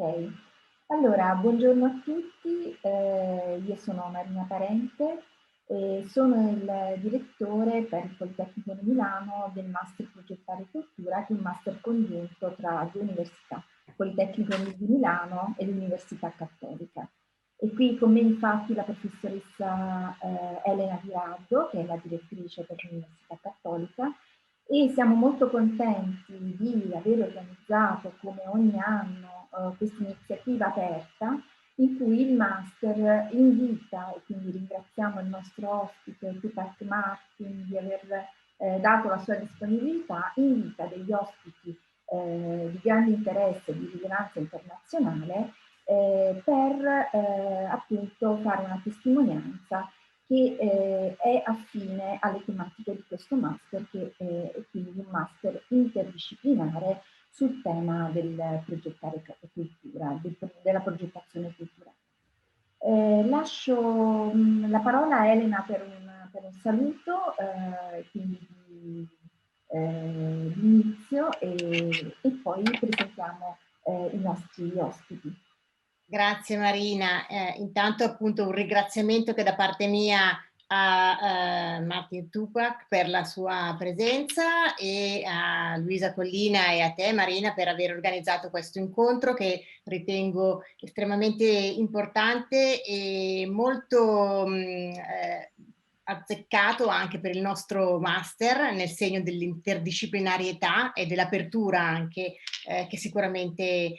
Ok, allora buongiorno a tutti, io sono Marina Parente e sono il direttore per il Politecnico di Milano del Master Progettare Cultura, che è un master congiunto tra due università, Politecnico di Milano e l'Università Cattolica. E qui con me infatti la professoressa Elena Virardo, che è la direttrice per l'Università Cattolica, e siamo molto contenti di aver organizzato come ogni anno questa iniziativa aperta in cui il Master invita, e quindi ringraziamo il nostro ospite Tupac Martir di aver dato la sua disponibilità, invita degli ospiti di grande interesse e di rilevanza internazionale per appunto fare una testimonianza che è affine alle tematiche di questo master, che è quindi un master interdisciplinare sul tema del progettare cultura, della progettazione culturale. Lascio la parola a Elena per un saluto, quindi di inizio e poi presentiamo i nostri ospiti. Grazie Marina, intanto appunto un ringraziamento che da parte mia a Martin Tupac per la sua presenza e a Luisa Collina e a te Marina per aver organizzato questo incontro che ritengo estremamente importante e molto azzeccato anche per il nostro master nel segno dell'interdisciplinarietà e dell'apertura anche che sicuramente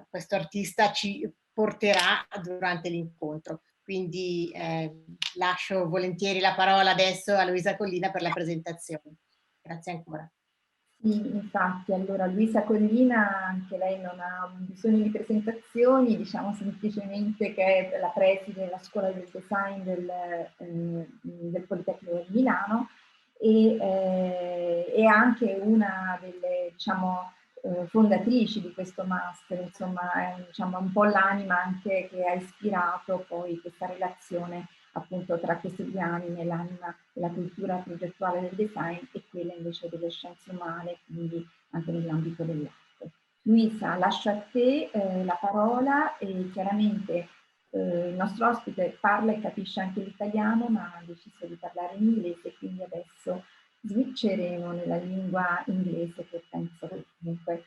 questo artista ci porterà durante l'incontro. Quindi lascio volentieri la parola adesso a Luisa Collina per la presentazione. Grazie ancora. Sì, infatti, allora Luisa Collina, anche lei non ha bisogno di presentazioni, diciamo semplicemente che è la preside della Scuola del Design del Politecnico di Milano e è anche una delle, diciamo, fondatrici di questo master, insomma è diciamo, un po' l'anima anche che ha ispirato poi questa relazione appunto tra questi due anime, l'anima della cultura progettuale del design e quella invece delle scienze umane, quindi anche nell'ambito dell'arte. Luisa, lascio a te la parola e chiaramente il nostro ospite parla e capisce anche l'italiano, ma ha deciso di parlare in inglese, quindi adesso switcheremo nella lingua inglese che penso che comunque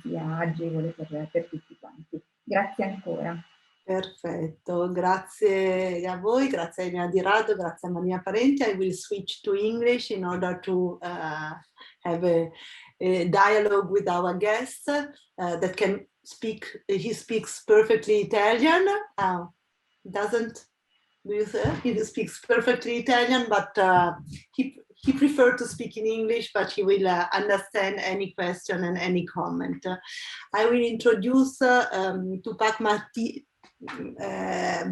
sia agevole per tutti quanti. Grazie ancora. Perfetto, grazie a voi, grazie a Elena Di Rado, grazie a Maria Parente. I will switch to English in order to have a dialogue with our guest that can speak, he speaks perfectly Italian. Doesn't, do you say? He speaks perfectly Italian, but he preferred to speak in English, but he will understand any question and any comment. I will introduce Tupac Martir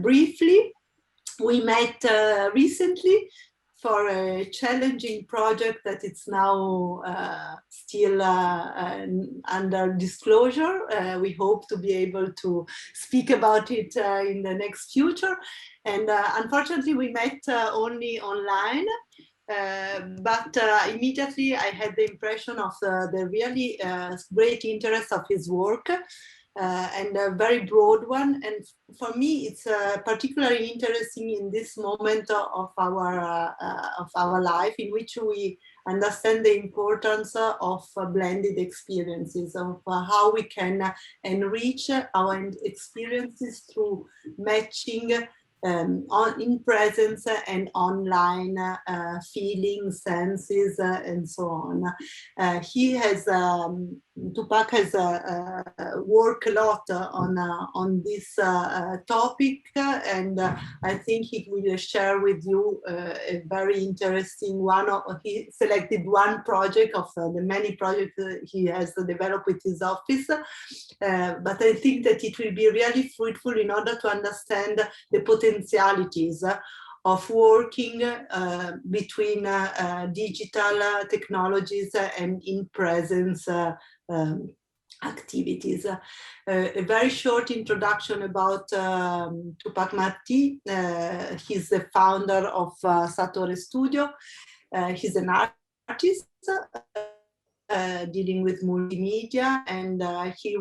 briefly. We met recently for a challenging project that it's now still under disclosure. We hope to be able to speak about it in the next future. And unfortunately, we met only online. But immediately I had the impression of the really great interest of his work. And a very broad one, and for me it's particularly interesting in this moment of our life, in which we understand the importance of blended experiences, of how we can enrich our experiences through matching in presence and online feelings, senses, and so on. He has, Tupac has worked a lot on this topic, and I think he will share with you a very interesting one. He selected one project of the many projects he has developed with his office, but I think that it will be really fruitful in order to understand the potentialities of working between digital technologies and in-presence activities. A very short introduction about Tupac Martir. He's the founder of Satore Studio. He's an artist dealing with multimedia, and he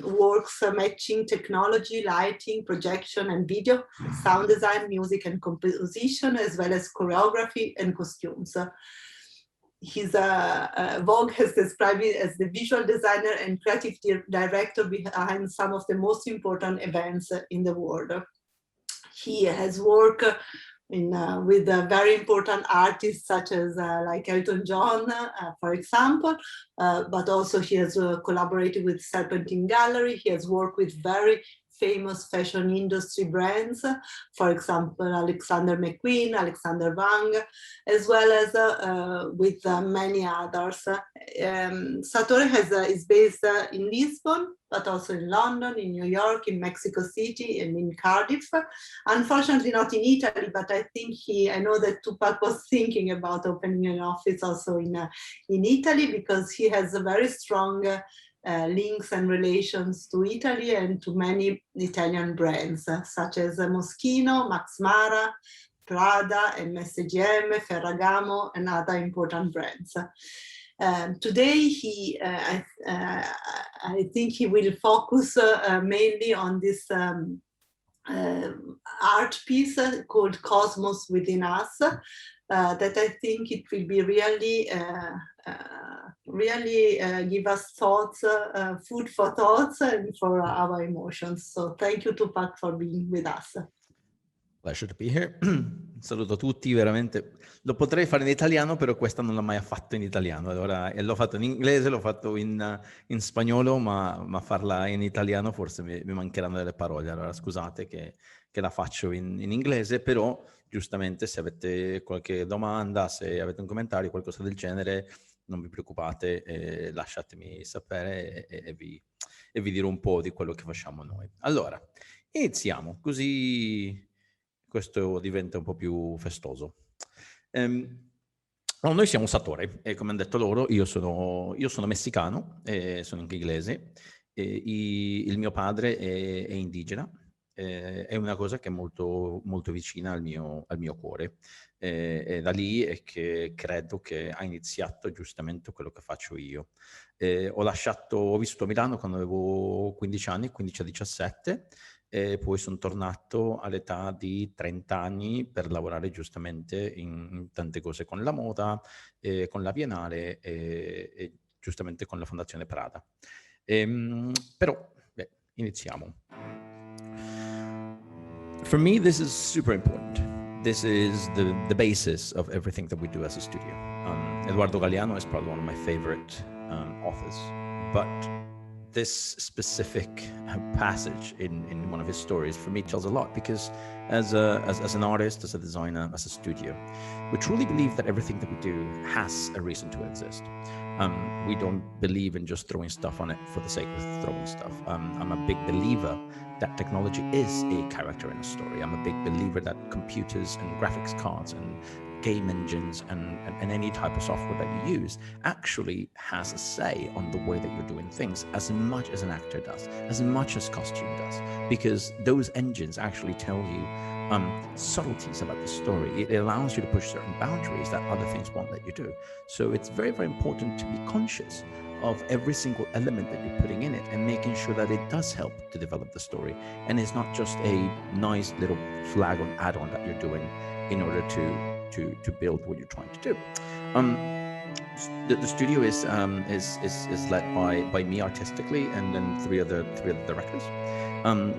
works matching technology, lighting, projection and video, sound design, music and composition, as well as choreography and costumes. His Vogue has described it as the visual designer and creative director behind some of the most important events in the world. He has worked with very important artists such as like Elton John, for example, but also he has collaborated with Serpentine Gallery. He has worked with very famous fashion industry brands, for example, Alexander McQueen, Alexander Wang, as well as with many others. Satore is based in Lisbon, but also in London, in New York, in Mexico City, and in Cardiff. Unfortunately, not in Italy, but I think I know that Tupac was thinking about opening an office also in Italy, because he has a very strong links and relations to Italy and to many Italian brands, such as Moschino, Max Mara, Prada, MSGM, Ferragamo, and other important brands. Today, I think he will focus mainly on this art piece called Cosmos Within Us, that I think it will be really give us thoughts, food for thoughts and for our emotions. So thank you, Tupac, for being with us. Pleasure to be here. Saluto tutti, veramente. Lo potrei fare in italiano, però questa non l'ho mai fatto in italiano. Allora, l'ho fatto in inglese, l'ho fatto in spagnolo, ma farla in italiano forse mi mancheranno delle parole. Allora, scusate che la faccio in inglese, però giustamente se avete qualche domanda, se avete un commentario, qualcosa del genere, non vi preoccupate, lasciatemi sapere e vi dirò un po' di quello che facciamo noi. Allora, iniziamo, così questo diventa un po' più festoso. Noi siamo Satore e come hanno detto loro, io sono messicano, sono anche inglese, il mio padre è indigena, è una cosa che è molto, molto vicina al mio cuore. E da lì è che credo che ha iniziato giustamente quello che faccio io. Ho vissuto a Milano quando avevo 15 anni, 15 a 17, e poi sono tornato all'età di 30 anni per lavorare giustamente in tante cose con la moda, con la Biennale e giustamente con la Fondazione Prada. Però, iniziamo. For me, this is super important. This is the basis of everything that we do as a studio. Eduardo Galeano is probably one of my favorite authors, but this specific passage in one of his stories for me tells a lot, because as an artist, as a designer, as a studio, we truly believe that everything that we do has a reason to exist. We don't believe in just throwing stuff on it for the sake of throwing stuff. I'm a big believer that technology is a character in a story. I'm a big believer that computers and graphics cards and game engines and any type of software that you use actually has a say on the way that you're doing things, as much as an actor does, as much as costume does, because those engines actually tell you subtleties about the story. It allows you to push certain boundaries that other things won't let you do. So it's very, very important to be conscious of every single element that you're putting in it and making sure that it does help to develop the story. And it's not just a nice little flag on add-on that you're doing in order to build what you're trying to do. The studio is led by me artistically, and then three other directors.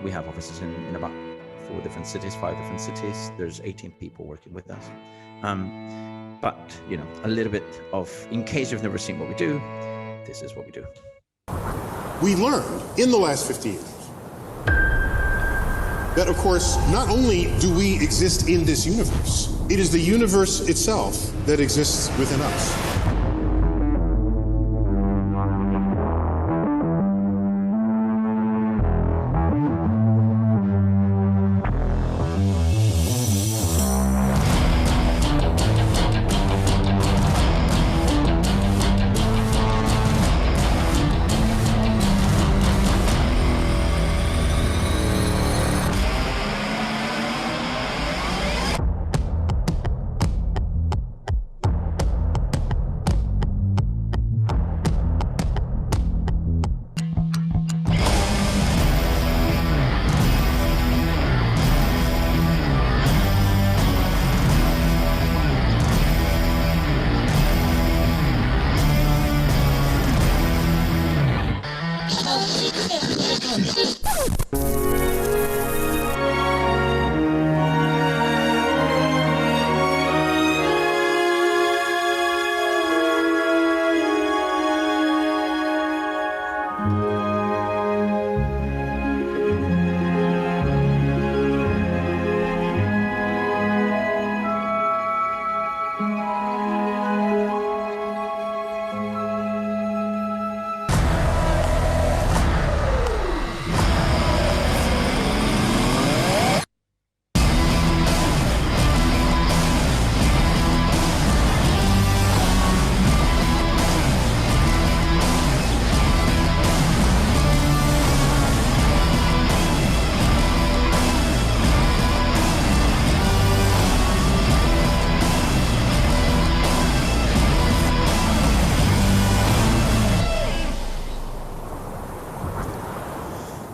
We have offices in about 5 different cities. There's 18 people working with us. But you know, a little bit of, in case you've never seen what we do, this is what we do. We learned in the last 50 years that, of course, not only do we exist in this universe, it is the universe itself that exists within us.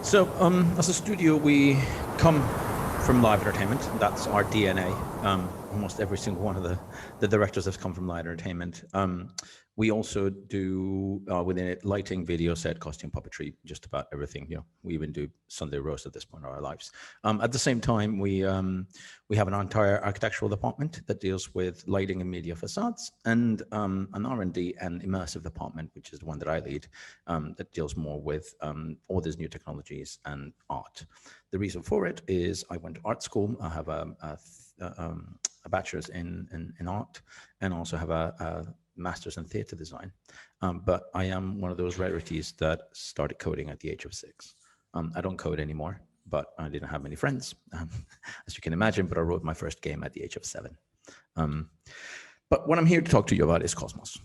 So as a studio, we come from live entertainment. That's our DNA. Almost every single one of the directors have come from live entertainment. We also do within it lighting, video set, costume puppetry, just about everything. You know, we even do Sunday roast at this point in our lives. At the same time, we have an entire architectural department that deals with lighting and media facades, and an R&D and immersive department, which is the one that I lead, that deals more with all these new technologies and art. The reason for it is I went to art school. I have a bachelor's in art, and also have a master's in theater design. But I am one of those rarities that started coding at the age of 6. I don't code anymore, but I didn't have many friends, as you can imagine, but I wrote my first game at the age of 7. But what I'm here to talk to you about is Cosmos.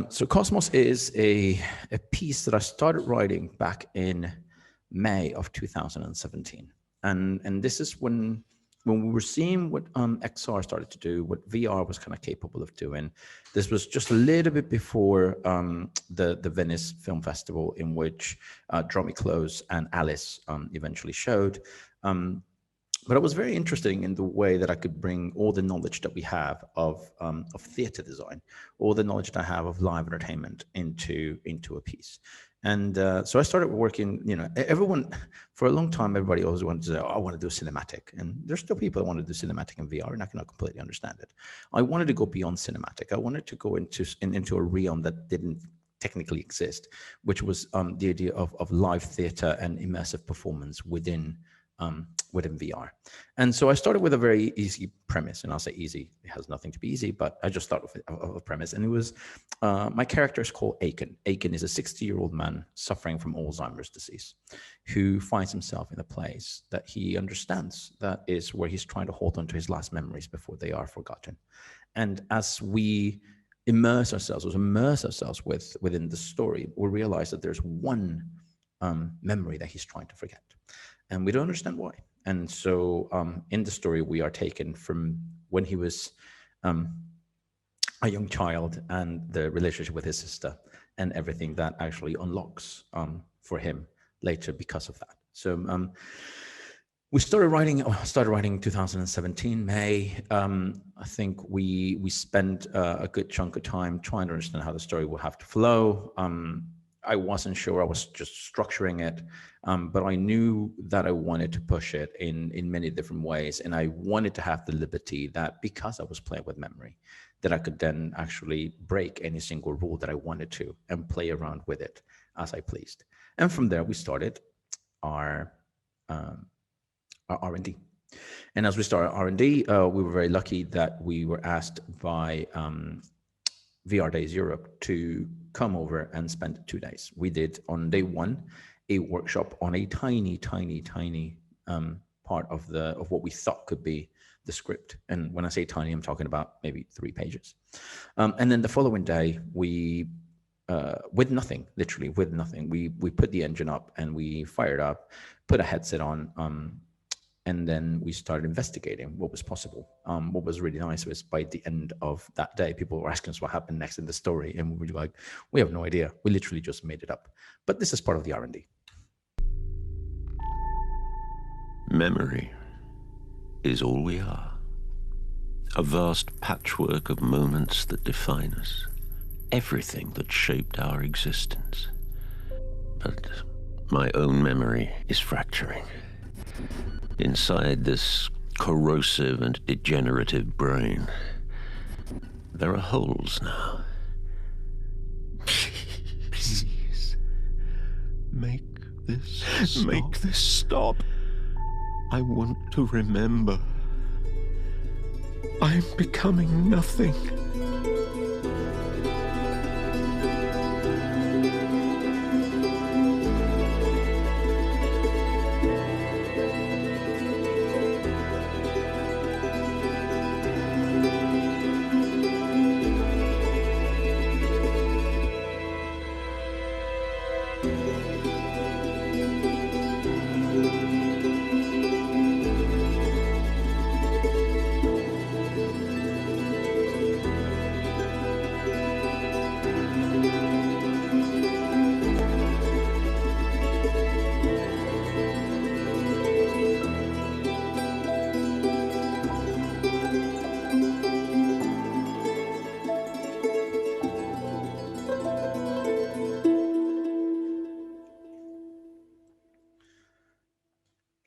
So Cosmos is a piece that I started writing back in May of 2017. And this is when we were seeing what XR started to do, what VR was kind of capable of doing. This was just a little bit before the Venice Film Festival, in which Draw Me Close and Alice eventually showed. But it was very interesting in the way that I could bring all the knowledge that we have of theater design, all the knowledge that I have of live entertainment into a piece. And so I started working, you know, everyone, for a long time, everybody always wanted to say, oh, I want to do cinematic. And there's still people that want to do cinematic in VR, and I cannot completely understand it. I wanted to go beyond cinematic. I wanted to go into a realm that didn't technically exist, which was the idea of live theater and immersive performance within VR. And so I started with a very easy premise, and I'll say easy, it has nothing to be easy, but I just started with a premise. And it was, my character is called Aiken. Aiken is a 60-year-old man suffering from Alzheimer's disease, who finds himself in a place that he understands that is where he's trying to hold on to his last memories before they are forgotten. And as we immerse ourselves within the story, we realize that there's one memory that he's trying to forget. And we don't understand why. And so in the story, we are taken from when he was a young child and the relationship with his sister and everything that actually unlocks for him later because of that. So we started writing in 2017, May. I think we spent a good chunk of time trying to understand how the story will have to flow. I wasn't sure, I was just structuring it, but I knew that I wanted to push it in many different ways. And I wanted to have the liberty that, because I was playing with memory, that I could then actually break any single rule that I wanted to and play around with it as I pleased. And from there, we started our R&D. And as we started R&D, we were very lucky that we were asked by VR Days Europe to come over and spend 2 days. We did on day 1 a workshop on a tiny part of what we thought could be the script. And when I say tiny, I'm talking about maybe 3 pages. And then the following day, we with nothing, literally with nothing, we put the engine up and we fired up, put a headset on. And then we started investigating what was possible. What was really nice was by the end of that day, people were asking us what happened next in the story. And we were like, we have no idea. We literally just made it up. But this is part of the R&D. Memory is all we are. A vast patchwork of moments that define us. Everything that shaped our existence. But my own memory is fracturing. Inside this corrosive and degenerative brain, there are holes now. Please, make this stop. I want to remember. I'm becoming nothing.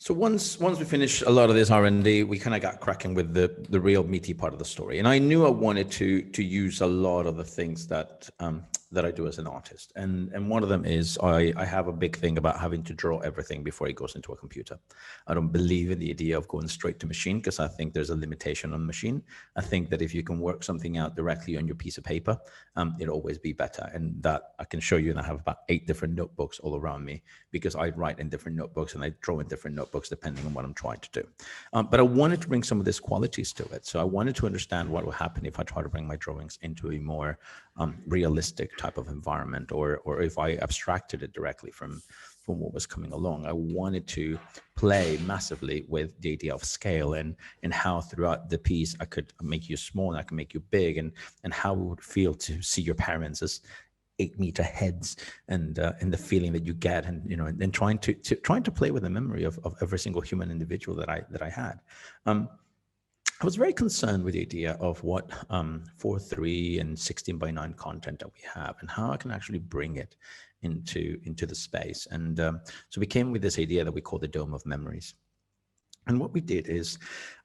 So once we finished a lot of this R&D, we kind of got cracking with the real meaty part of the story. And I knew I wanted to use a lot of the things that I do as an artist. And one of them is I have a big thing about having to draw everything before it goes into a computer. I don't believe in the idea of going straight to machine, because I think there's a limitation on machine. I think that if you can work something out directly on your piece of paper, it'll always be better. And that I can show you, and I have about 8 different notebooks all around me, because I write in different notebooks and I draw in different notebooks depending on what I'm trying to do. But I wanted to bring some of these qualities to it. So I wanted to understand what would happen if I try to bring my drawings into a more realistic type of environment, or if I abstracted it directly from what was coming along. I wanted to play massively with the idea of scale and how throughout the piece I could make you small and I can make you big, and how it would feel to see your parents as 8-meter heads, and the feeling that you get, and and trying to play with the memory of every single human individual that I had. I was very concerned with the idea of what 4:3 and 16:9 content that we have, and how I can actually bring it into the space. And so we came with this idea that we call the Dome of Memories. And what we did is,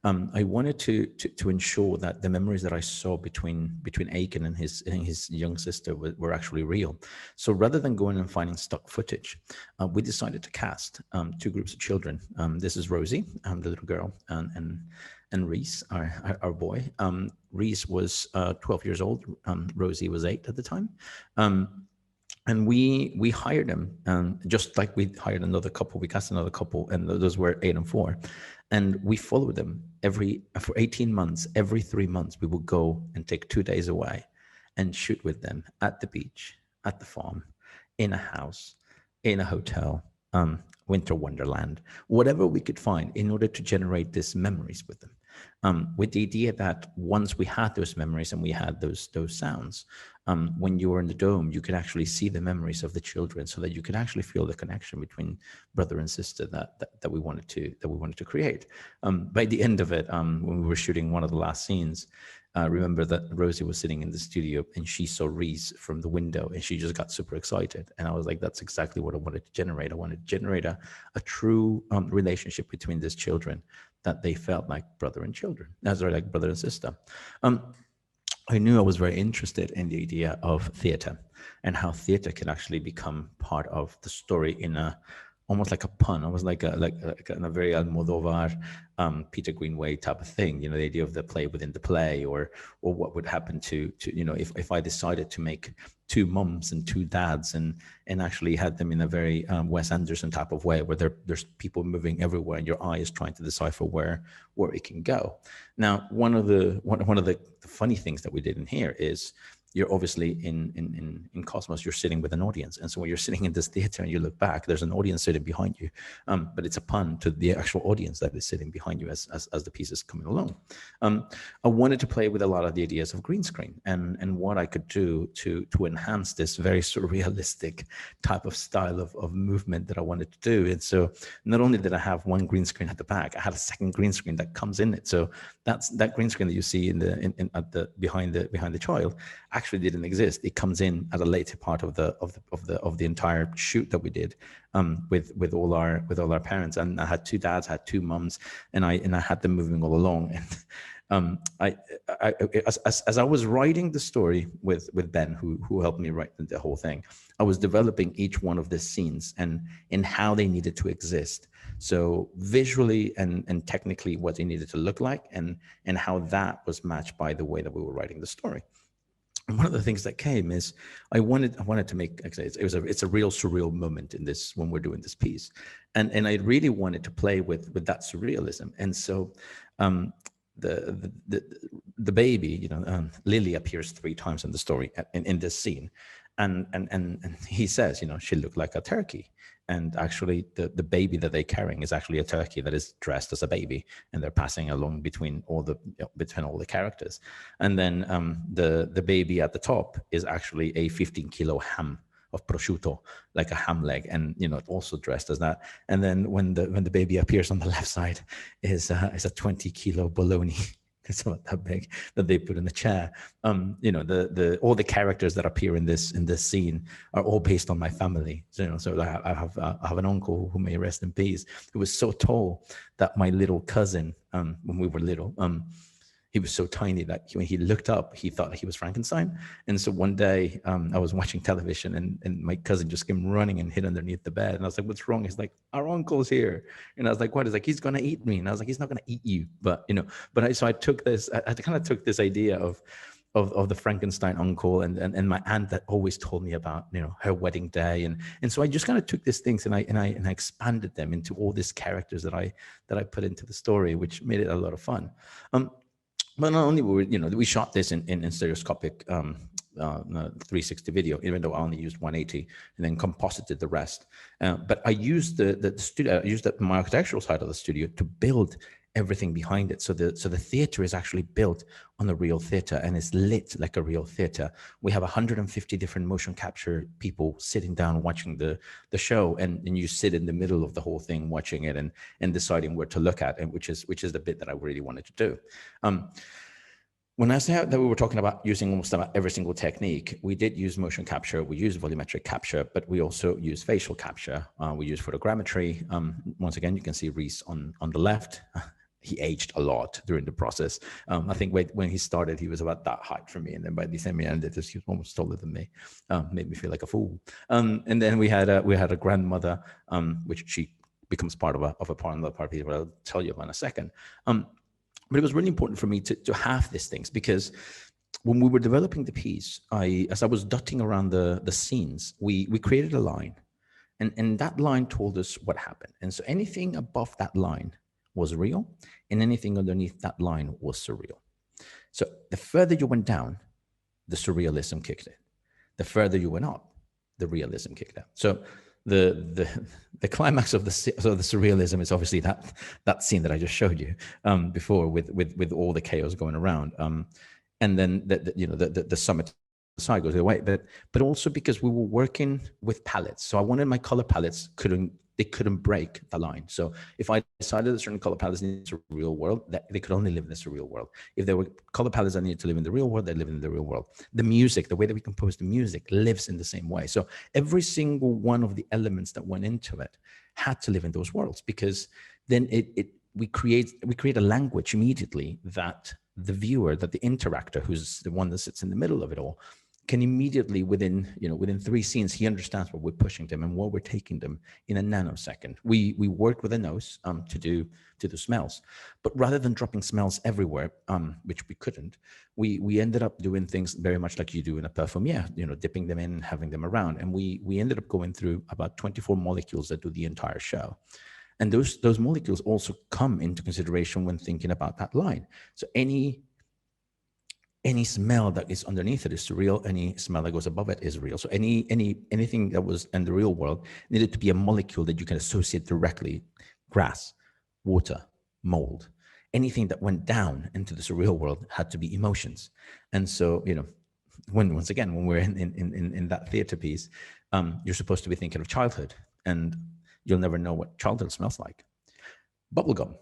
I wanted to ensure that the memories that I saw between Aiken and his young sister were actually real. So rather than going and finding stock footage, we decided to cast 2 groups of children. This is Rosie, the little girl, and Reese, our boy. Reese was 12 years old. Rosie was 8 at the time. And we hired them, just like we hired another couple. We cast another couple, and those were 8 and 4. And we followed them for 18 months. Every 3 months, we would go and take 2 days away and shoot with them at the beach, at the farm, in a house, in a hotel, winter wonderland, whatever we could find, in order to generate these memories with them. With the idea that once we had those memories and we had those sounds, when you were in the dome, you could actually see the memories of the children, so that you could actually feel the connection between brother and sister that we wanted to create. By the end of it, when we were shooting one of the last scenes, remember that Rosie was sitting in the studio and she saw Reese from the window, and she just got super excited. And I was like, that's exactly what I wanted to generate. I wanted to generate a true relationship between these children, that they felt like brother and children, like brother and sister. I knew I was very interested in the idea of theater, and how theater can actually become part of the story in almost like a pun. I was like a very Almodovar, Peter Greenway type of thing. The idea of the play within the play, or what would happen to if I decided to make 2 mums and 2 dads, and actually had them in a very Wes Anderson type of way, where there's people moving everywhere, and your eye is trying to decipher where it can go. Now, one of the funny things that we did in here is, you're obviously in Cosmos, you're sitting with an audience. And so when you're sitting in this theater and you look back, there's an audience sitting behind you. But it's a pun to the actual audience that is sitting behind you as the piece is coming along. I wanted to play with a lot of the ideas of green screen and what I could do to enhance this very surrealistic type of style of movement that I wanted to do. And so not only did I have one green screen at the back, I had a second green screen that comes in it. So that green screen that you see behind the child actually didn't exist. It comes in at a later part of the entire shoot that we did with all our parents. And I had 2 dads, I had 2 mums, and I had them moving all along. And as I was writing the story with Ben, who helped me write the whole thing, I was developing each one of the scenes and in how they needed to exist. So visually and technically what they needed to look like, and how that was matched by the way that we were writing the story. And one of the things that came is I wanted to make, it's a real surreal moment in this, when we're doing this piece. And I really wanted to play with that surrealism. And so the baby, Lily appears 3 times in the story in this scene. And he says, she looked like a turkey. And actually the baby that they're carrying is actually a turkey that is dressed as a baby, and they're passing along between all the characters. And then the baby at the top is actually a 15-kilo ham of prosciutto, like a ham leg, and also dressed as that. And then when the baby appears on the left side is a 20-kilo bologna it's about that big, that they put in the chair. You know, all the characters that appear in this scene are all based on my family. So, you know, so I have an uncle, who may rest in peace, who was so tall that my little cousin, when we were little, he was so tiny that when he looked up, he thought he was Frankenstein. And so one day I was watching television, and my cousin just came running and hid underneath the bed. And I was like, what's wrong? He's like, our uncle's here. And I was like, what? He's like, he's going to eat me. And I was like, he's not going to eat you. But, you know, so I took this, I kind of took this idea of the Frankenstein uncle and my aunt that always told me about, you know, her wedding day. And so I just kind of took these things and I expanded them into all these characters that I put into the story, which made it a lot of fun. But not only were, you know, we shot this in stereoscopic 360 video, even though I only used 180, and then composited the rest. But I used the studio, I used my architectural side of the studio to build everything behind it. So the theater is actually built on a real theater and is lit like a real theater. We have 150 different motion capture people sitting down watching the show, and you sit in the middle of the whole thing watching it and deciding where to look at, and which is the bit that I really wanted to do. When I said that we were talking about using almost about every single technique, we did use motion capture, we use volumetric capture, but we also use facial capture. We use photogrammetry. Once again, you can see Reese on the left. He aged a lot during the process. I think when he started, he was about that height for me. And then by the time he ended, he was almost taller than me. Made me feel like a fool. And then we had a grandmother, which she becomes part of a part of the party, what I'll tell you about in a second. But it was really important for me to have these things, because when we were developing the piece, as I was dotting around the scenes, we created a line, and that line told us what happened. And so anything above that line was real, and anything underneath that line was surreal. So the further you went down, the surrealism kicked in. The further you went up, the realism kicked in. So the climax of the surrealism is obviously that scene that I just showed you before with all the chaos going around, and then the summit side goes away, but also because we were working with palettes. So I wanted my color palettes couldn't break the line. So if I decided a certain color palettes needed to real world, that they could only live in this real world. If there were color palettes that needed to live in the real world, they live in the real world. The music, the way that we compose the music, lives in the same way. So every single one of the elements that went into it had to live in those worlds, because then we create a language immediately that the viewer, that the interactor, who's the one that sits in the middle of it all, can immediately within 3 scenes, he understands what we're pushing them and where we're taking them in a nanosecond. We worked with a nose to do smells, but rather than dropping smells everywhere, which we couldn't, we ended up doing things very much like you do in a perfume, dipping them in, having them around, and we ended up going through about 24 molecules that do the entire show. And those molecules also come into consideration when thinking about that line. So any smell that is underneath it is real. Any smell that goes above it is real. So anything that was in the real world needed to be a molecule that you can associate directly: grass, water, mold. Anything that went down into the surreal world had to be emotions. And so, when we're in that theater piece, you're supposed to be thinking of childhood, and you'll never know what childhood smells like. Bubblegum.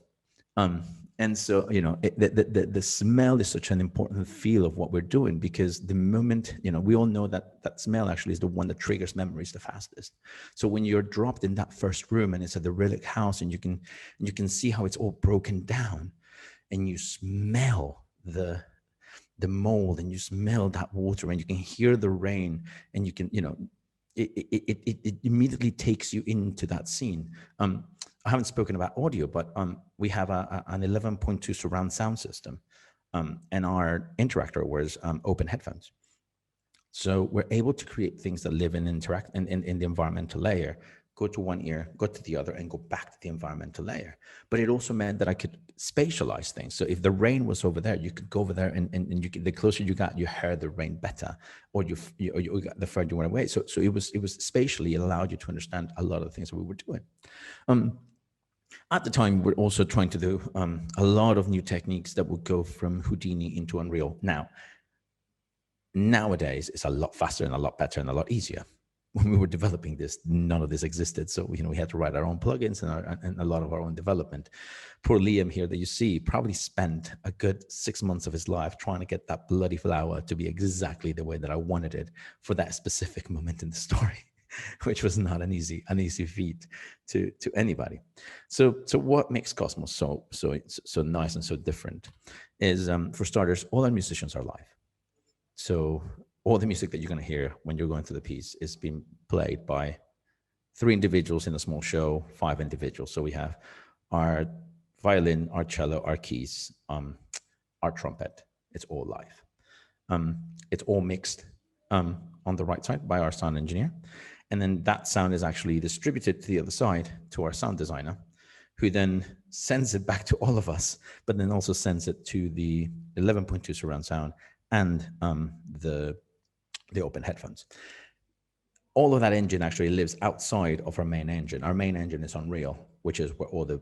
And so, the smell is such an important feel of what we're doing, because the moment, we all know that smell actually is the one that triggers memories the fastest. So when you're dropped in that first room and it's at the relic house, and you can see how it's all broken down, and you smell the mold, and you smell that water, and you can hear the rain, and you can, it immediately takes you into that scene. I haven't spoken about audio, but we have an 11.2 surround sound system, and our interactor wears open headphones. So we're able to create things that live and interact in the environmental layer, go to one ear, go to the other, and go back to the environmental layer. But it also meant that I could spatialize things. So if the rain was over there, you could go over there, and you could, the closer you got, you heard the rain better, or you got the further you went away. So it was spatially, it allowed you to understand a lot of the things that we were doing. At the time, we're also trying to do a lot of new techniques that would go from Houdini into Unreal. Nowadays, it's a lot faster and a lot better and a lot easier. when we were developing this, none of this existed. So, we had to write our own plugins and a lot of our own development. Poor Liam here that you see probably spent a good 6 months of his life trying to get that bloody flower to be exactly the way that I wanted it for that specific moment in the story, which was not an easy feat to anybody. So what makes Cosmos so nice and so different is, for starters, all our musicians are live. So all the music that you're going to hear when you're going through the piece is being played by 3 individuals in a small show, 5 individuals. So we have our violin, our cello, our keys, our trumpet. It's all live. It's all mixed on the right side by our sound engineer. And then that sound is actually distributed to the other side to our sound designer, who then sends it back to all of us, but then also sends it to the 11.2 surround sound and the open headphones. All of that engine actually lives outside of our main engine. Our main engine is Unreal, which is where all the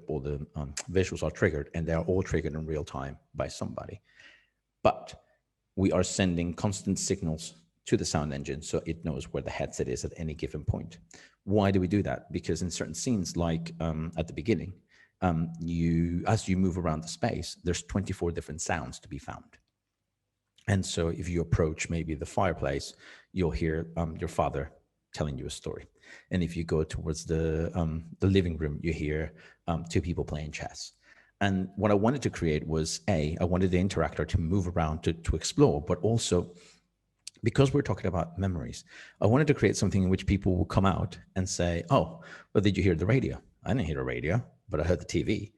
visuals are triggered, and they're all triggered in real time by somebody. But we are sending constant signals to the sound engine so it knows where the headset is at any given point. Why do we do that? Because in certain scenes, like at the beginning, as you move around the space, there's 24 different sounds to be found. And so if you approach maybe the fireplace, you'll hear your father telling you a story. And if you go towards the living room, you hear 2 people playing chess. And what I wanted to create was, I wanted the interactor to move around to explore, but also, because we're talking about memories, I wanted to create something in which people will come out and say, oh, well, did you hear the radio? I didn't hear the radio, but I heard the TV.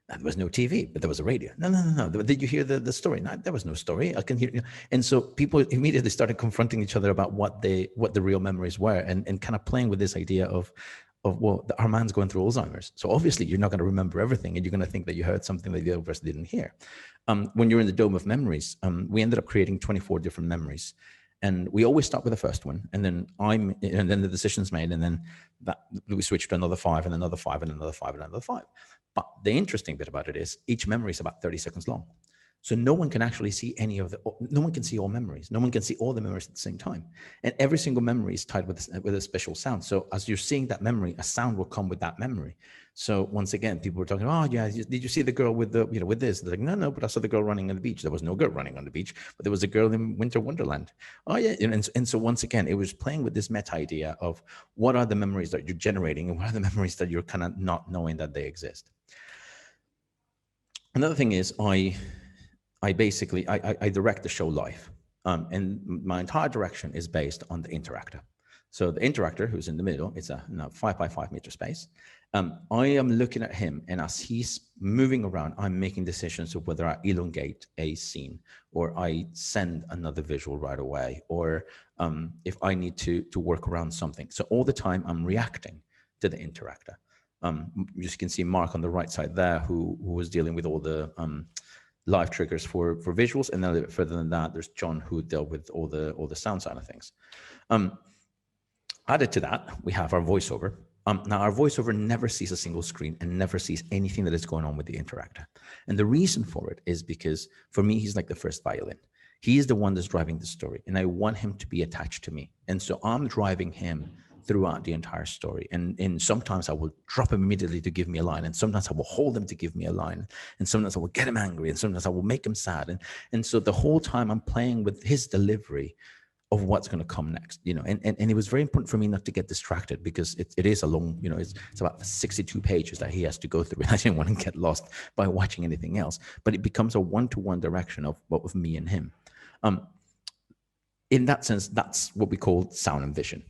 There was no TV, but there was a radio. No. Did you hear the story? No, there was no story. I can hear. And so people immediately started confronting each other about what the real memories were, and kind of playing with this idea of well, our man's going through Alzheimer's. So obviously you're not going to remember everything, and you're going to think that you heard something that the other person didn't hear. When you're in the dome of memories, we ended up creating 24 different memories. And we always start with the first one, and then the decision's made, and then we switch to another 5 and another 5 and another 5 and another 5. But the interesting bit about it is each memory is about 30 seconds long. So no one can actually see no one can see all memories. No one can see all the memories at the same time. And every single memory is tied with a special sound. So as you're seeing that memory, a sound will come with that memory. So once again, people were talking, oh yeah, did you see the girl with with this? They're like, no, but I saw the girl running on the beach. There was no girl running on the beach, but there was a girl in Winter Wonderland. Oh yeah, and so once again, it was playing with this meta idea of what are the memories that you're generating and what are the memories that you're kind of not knowing that they exist. Another thing is I direct the show live, and my entire direction is based on the interactor. So the interactor, who's in the middle, it's a 5x5 meter space. I am looking at him, and as he's moving around, I'm making decisions of whether I elongate a scene, or I send another visual right away, or if I need to work around something. So all the time I'm reacting to the interactor. You can see Mark on the right side there, who was dealing with all the live triggers for visuals, and then a little bit further than that, there's John, who dealt with all the sound side of things. Added to that, we have our voiceover. Now, our voiceover never sees a single screen and never sees anything that is going on with the interactor. And the reason for it is because, for me, he's like the first violin. He is the one that's driving the story, and I want him to be attached to me. And so I'm driving him throughout the entire story. And sometimes I will drop him immediately to give me a line, and sometimes I will hold him to give me a line, and sometimes I will get him angry, and sometimes I will make him sad. And so the whole time I'm playing with his delivery of what's going to come next, and it was very important for me not to get distracted, because it is a long, it's about 62 pages that he has to go through. I didn't want to get lost by watching anything else, but it becomes a one-to-one direction of me and him. In that sense, that's what we call sound and vision.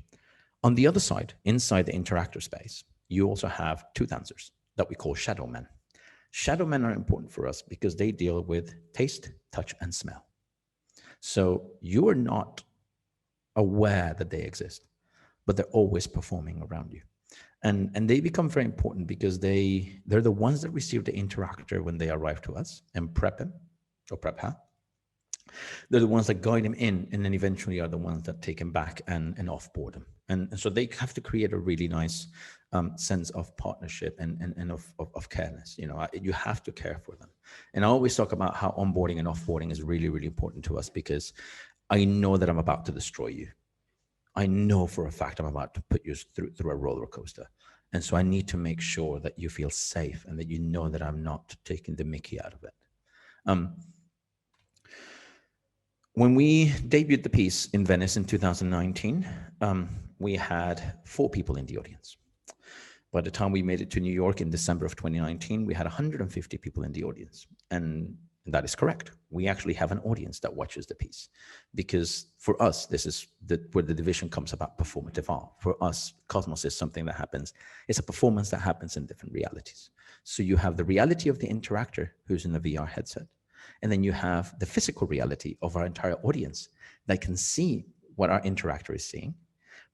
On the other side, inside the interactor space, you also have 2 dancers that we call shadow men. Shadow men are important for us because they deal with taste, touch, and smell. So you are not aware that they exist, but they're always performing around you. And they become very important because they're the ones that receive the interactor when they arrive to us and prep him or prep her. They're the ones that guide him in, and then eventually are the ones that take him back and offboard him. And so they have to create a really nice sense of partnership and of careness. You have to care for them. And I always talk about how onboarding and offboarding is really, really important to us, because I know that I'm about to destroy you. I know for a fact I'm about to put you through a roller coaster. And so I need to make sure that you feel safe and that you know that I'm not taking the mickey out of it. When we debuted the piece in Venice in 2019, we had 4 people in the audience. By the time we made it to New York in December of 2019, we had 150 people in the audience. And that is correct. We actually have an audience that watches the piece, because for us, this is where the division comes about performative-R. For us, Cosmos is something that happens. It's a performance that happens in different realities. So you have the reality of the interactor who's in a VR headset. And then you have the physical reality of our entire audience that can see what our interactor is seeing,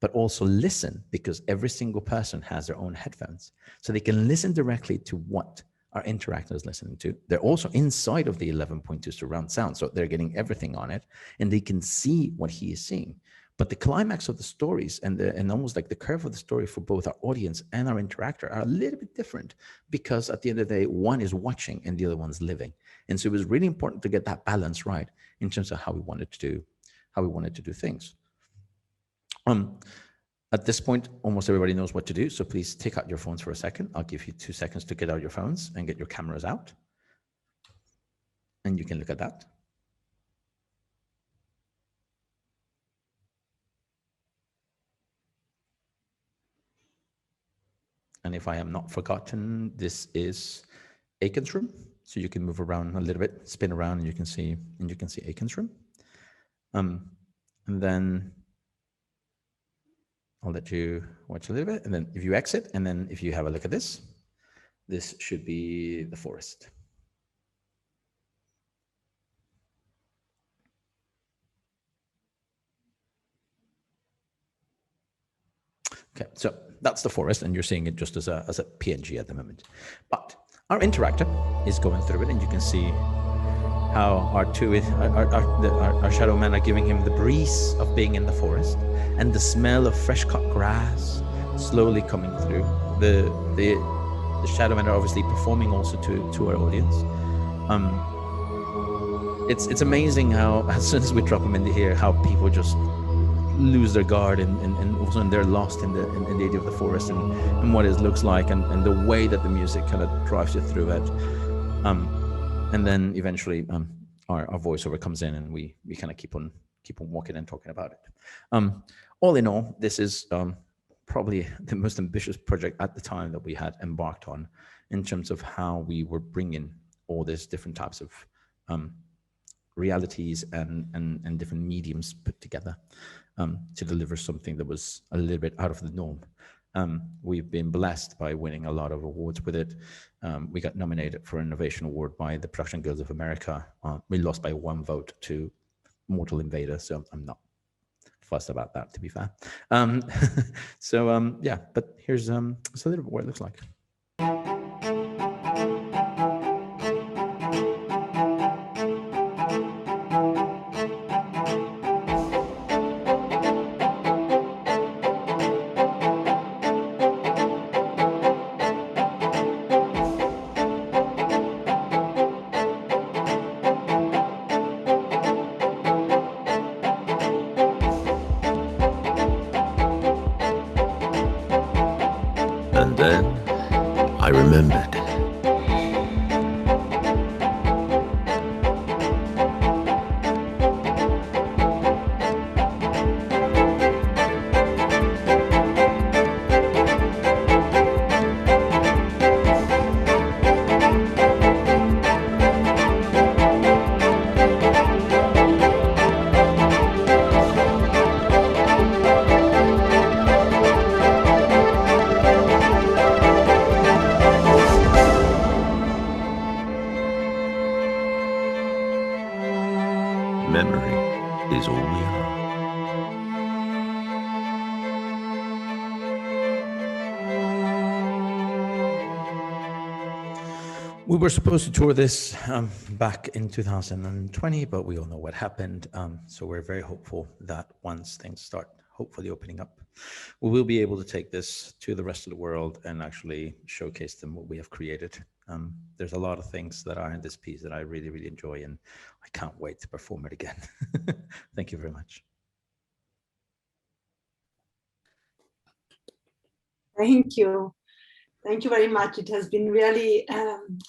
but also listen, because every single person has their own headphones. So they can listen directly to what our interactor is listening to. They're also inside of the 11.2 surround sound, so they're getting everything on it, and they can see what he is seeing. But the climax of the stories and almost like the curve of the story for both our audience and our interactor are a little bit different, because at the end of the day, one is watching and the other one's living. And so it was really important to get that balance right in terms of how we wanted to do things. At this point, almost everybody knows what to do. So please take out your phones for a second. I'll give you 2 seconds to get out your phones and get your cameras out. And you can look at that. And if I am not forgotten, this is Aiken's room. So you can move around a little bit, spin around, and you can see Aiken's room. And then I'll let you watch a little bit. And then if you exit, and then if you have a look at this, this should be the forest. Okay, so that's the forest, and you're seeing it just as a PNG at the moment. But our interactor is going through it, and you can see how our shadow men are giving him the breeze of being in the forest, and the smell of fresh cut grass slowly coming through. The shadow men are obviously performing also to our audience. It's amazing how as soon as we drop them into here, how people just lose their guard and also they're lost in the idea of the forest and what it looks like and the way that the music kind of drives you through it. And then eventually our voiceover comes in, and we kind of keep on walking and talking about it. All in all, this is probably the most ambitious project at the time that we had embarked on, in terms of how we were bringing all these different types of realities and different mediums put together to deliver something that was a little bit out of the norm. We've been blessed by winning a lot of awards with it. We got nominated for an Innovation Award by the Production Guilds of America. We lost by 1 vote to Mortal Invader, so I'm not fussed about that, to be fair. Yeah, but here's it's a little bit what it looks like. And then I remembered. Memory is all we are. We were supposed to tour this back in 2020, but we all know what happened. So we're very hopeful that once things start hopefully opening up, we will be able to take this to the rest of the world and actually showcase them what we have created. There's a lot of things that are in this piece that I really, really enjoy, and I can't wait to perform it again. Thank you very much. Thank you. Thank you very much. It has been really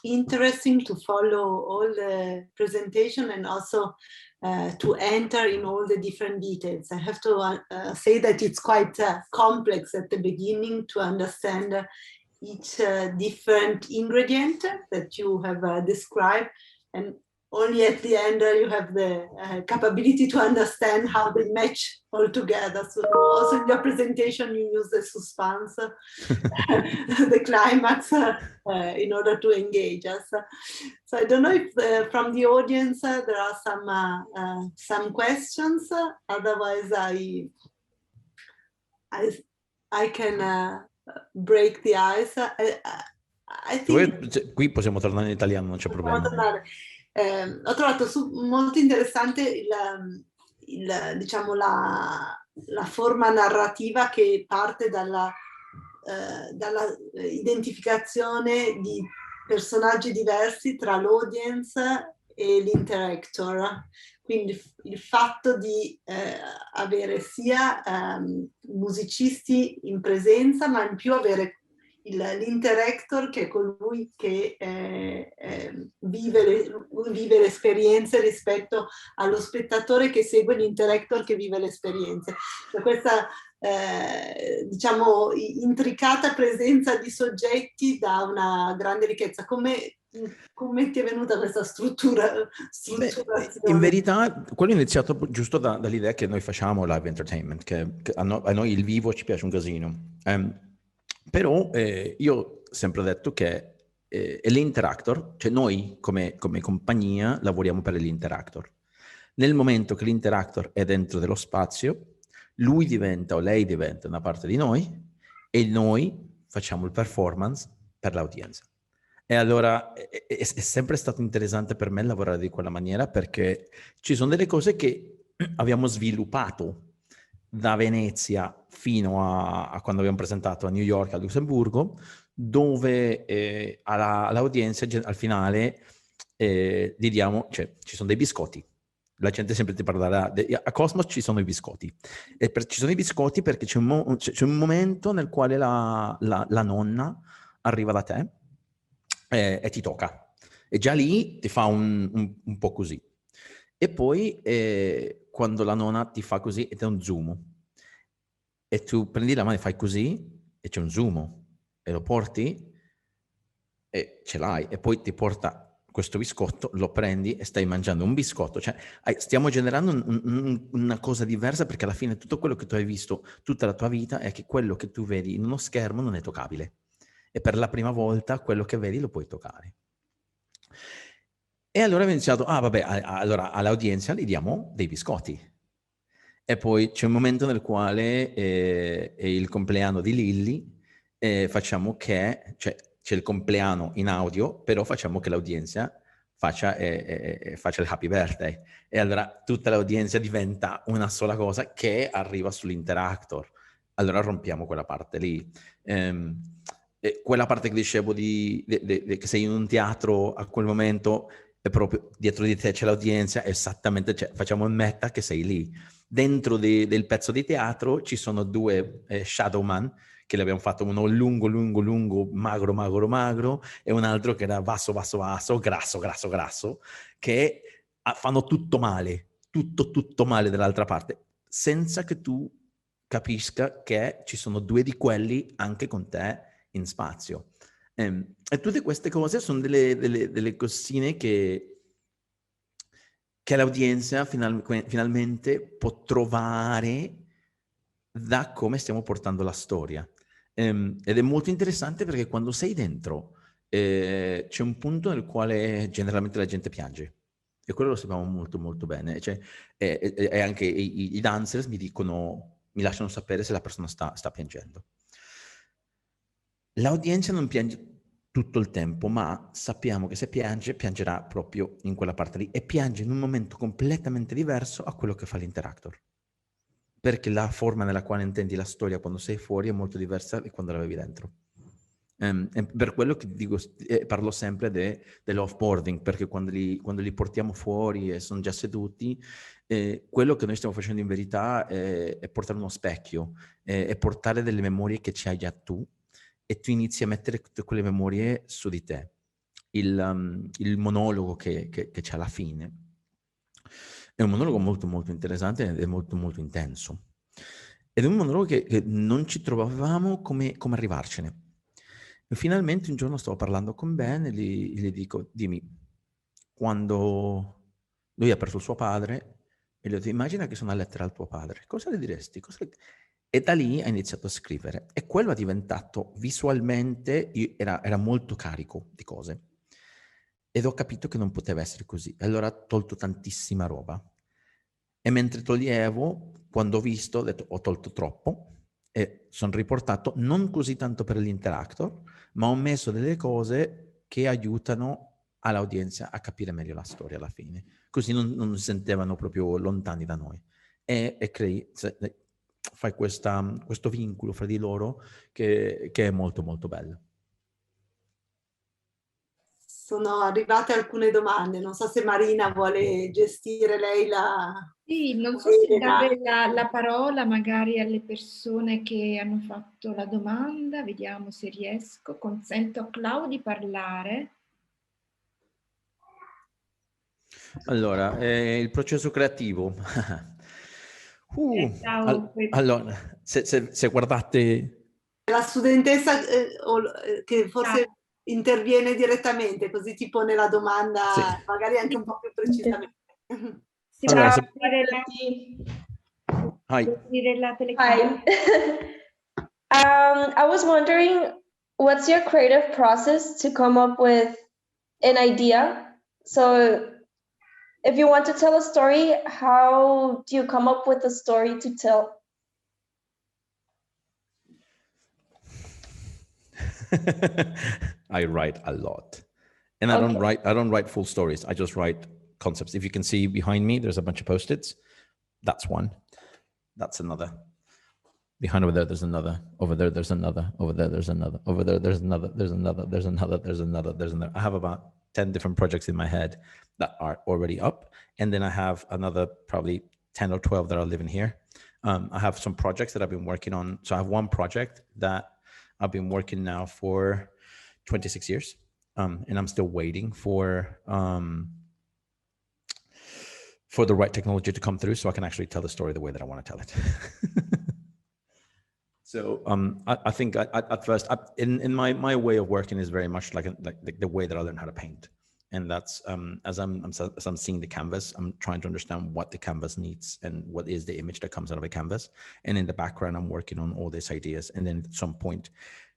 interesting to follow all the presentation and also to enter in all the different details. I have to say that it's quite complex at the beginning to understand each different ingredient that you have described, and only at the end you have the capability to understand how they match all together. So also in your presentation you use the suspense, the climax in order to engage us. So I don't know if from the audience there are some questions. Otherwise I can break the ice. I think... Qui possiamo tornare in italiano, non c'è problema. Ho trovato molto interessante diciamo la forma narrativa che parte dalla identificazione di personaggi diversi tra l'audience e l'interactor. Quindi il fatto di avere sia musicisti in presenza, ma in più avere l'interactor, che è colui che vive le esperienze rispetto allo spettatore che segue l'interactor che vive le esperienze. Cioè questa diciamo intricata presenza di soggetti dà una grande ricchezza. Come ti è venuta questa strutturazione? In verità, quello è iniziato giusto dall'idea che noi facciamo live entertainment, che a noi il vivo ci piace un casino. Però io ho sempre detto che l'interactor, cioè noi come compagnia lavoriamo per l'interactor. Nel momento che l'interactor è dentro dello spazio, lui diventa o lei diventa una parte di noi e noi facciamo il performance per l'audienza. E allora è sempre stato interessante per me lavorare di quella maniera, perché ci sono delle cose che abbiamo sviluppato da Venezia fino a quando abbiamo presentato a New York, a Lussemburgo, dove all'audienza al finale gli diamo, cioè ci sono dei biscotti. La gente sempre ti parlerà, a Cosmos ci sono i biscotti. Ci sono i biscotti perché c'è un momento nel quale la nonna arriva da te e ti tocca. E già lì ti fa un po' così. E poi quando la nonna ti fa così ed è un zoom. E tu prendi la mano e fai così e c'è un zoom. E lo porti e ce l'hai. E poi ti porta questo biscotto, lo prendi e stai mangiando un biscotto. Cioè stiamo generando una cosa diversa, perché alla fine tutto quello che tu hai visto tutta la tua vita è che quello che tu vedi in uno schermo non è toccabile. E per la prima volta quello che vedi lo puoi toccare. E allora abbiamo iniziato, allora all'audienza gli diamo dei biscotti. E poi c'è un momento nel quale è il compleanno di Lilly, facciamo che, cioè c'è il compleanno in audio, però facciamo che l'audienza faccia il happy birthday. E allora tutta l'audienza diventa una sola cosa che arriva sull'interactor. Allora rompiamo quella parte lì. Quella parte che dicevo che sei in un teatro a quel momento, è proprio dietro di te c'è l'audienza, esattamente, cioè, facciamo metta che sei lì. Dentro del pezzo di teatro ci sono due shadowman, che le abbiamo fatto, uno lungo, magro, e un altro che era basso, grasso, che fanno tutto male, tutto male dall'altra parte, senza che tu capisca che ci sono due di quelli anche con te in spazio. E tutte queste cose sono delle cosine che l'audienza finalmente può trovare da come stiamo portando la storia. Ed è molto interessante perché quando sei dentro c'è un punto nel quale generalmente la gente piange. E quello lo sappiamo molto bene. Cioè, e anche i dancers mi lasciano sapere se la persona sta piangendo. L'audienza non piange tutto il tempo, ma sappiamo che se piange, piangerà proprio in quella parte lì, e piange in un momento completamente diverso a quello che fa l'interactor. Perché la forma nella quale intendi la storia quando sei fuori è molto diversa di quando la avevi dentro. Per quello che dico, parlo sempre dell'offboarding, perché quando li portiamo fuori e sono già seduti, quello che noi stiamo facendo in verità è portare uno specchio, è portare delle memorie che ci hai già tu, e tu inizi a mettere tutte quelle memorie su di te. Il monologo che c'è alla fine è un monologo molto molto interessante ed è molto molto intenso. Ed è un monologo che non ci trovavamo come arrivarcene. E finalmente un giorno stavo parlando con Ben e gli dico, dimmi, quando lui ha perso il suo padre, e gli ho detto, immagina che sono una lettera al tuo padre, cosa le diresti? E da lì ha iniziato a scrivere. E quello ha diventato visualmente, era molto carico di cose. Ed ho capito che non poteva essere così. Allora ho tolto tantissima roba. E mentre toglievo, quando ho visto, ho detto, ho tolto troppo, e sono riportato non così tanto per l'interactor, ma ho messo delle cose che aiutano all'audienza a capire meglio la storia alla fine. Così non si sentivano proprio lontani da noi. E fai questo vincolo fra di loro che è molto molto bello. Sono arrivate alcune domande, non so se Marina vuole gestire lei la... Sì, non so se dare la parola magari alle persone che hanno fatto la domanda, vediamo se riesco. Consento a Clau di parlare. Allora, il processo creativo. Allora, se guardate... La studentessa che forse interviene direttamente, così ti pone la domanda, sì, magari anche un po' più precisamente. Allora, Hi. Hi. I was wondering, what's your creative process to come up with an idea? So if you want to tell a story, how do you come up with a story to tell? I write a lot, and I don't write full stories. I just write concepts. If you can see behind me, there's a bunch of Post-its. That's one. That's another. Behind over there, there's another. Over there, there's another. Over there, there's another. Over there, there's another. There's another. There's another. There's another. There's another. I have about 10 different projects in my head that are already up, and then I have another probably 10 or 12 that are living here. I have some projects that I've been working on. So I have one project that I've been working now for 26 years, and I'm still waiting for the right technology to come through so I can actually tell the story the way that I want to tell it. So I think at first, in my way of working is very much like the way that I learned how to paint. And that's as I'm seeing the canvas, I'm trying to understand what the canvas needs and what is the image that comes out of a canvas. And in the background, I'm working on all these ideas. And then at some point,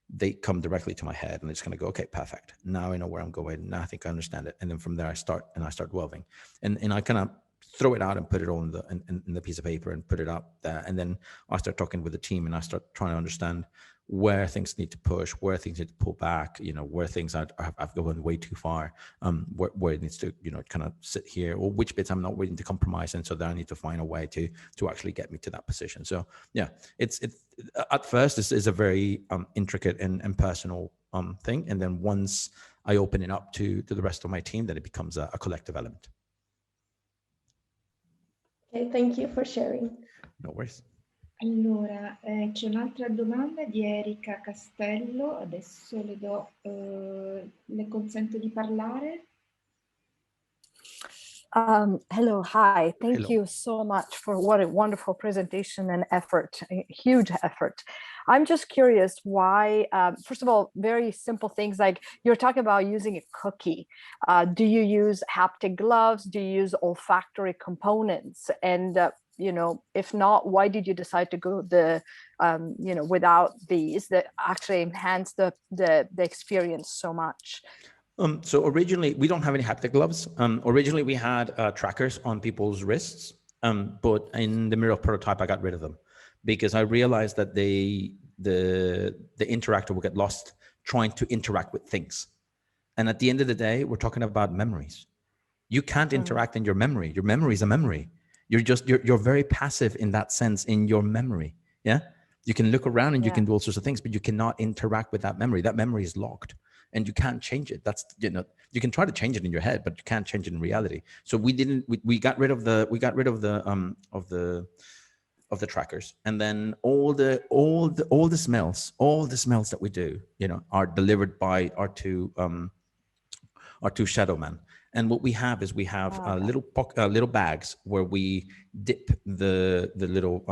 they come directly to my head, and it's going to go, okay, perfect. Now I know where I'm going. Now I think I understand it. And then from there, I start delving, and I kind of throw it out and put it on in the piece of paper and put it up there. And then I start talking with the team, and I start trying to understand where things need to push, where things need to pull back, where things I've gone way too far, where it needs to, kind of sit here, or which bits I'm not willing to compromise. And so then I need to find a way to actually get me to that position. So yeah, it's at first this is a very intricate and personal thing. And then once I open it up to the rest of my team, then it becomes a collective element. Okay, thank you for sharing. No worries. Allora, c'è un'altra domanda di Erika Castello, adesso le consento di parlare. Hello, hi. Thank Hello. you so much for what a wonderful presentation and effort, a huge effort. I'm just curious why, first of all, very simple things like you're talking about using a cookie. Do you use haptic gloves? Do you use olfactory components? And, if not, why did you decide to go without these that actually enhance the experience so much? So originally, we don't have any haptic gloves. Originally, we had trackers on people's wrists, but in the mirror prototype, I got rid of them because I realized that the interactor will get lost trying to interact with things. And at the end of the day, we're talking about memories. You can't interact in your memory. Your memory is a memory. You're very passive in that sense in your memory. Yeah. You can look around and you can do all sorts of things, but you cannot interact with that memory. That memory is locked. And you can't change it. That's, you can try to change it in your head, but you can't change it in reality. So we got rid of the the trackers, and then all the smells that we do, you know, are delivered by our two shadow men. And what we have is we have little bags where we dip the little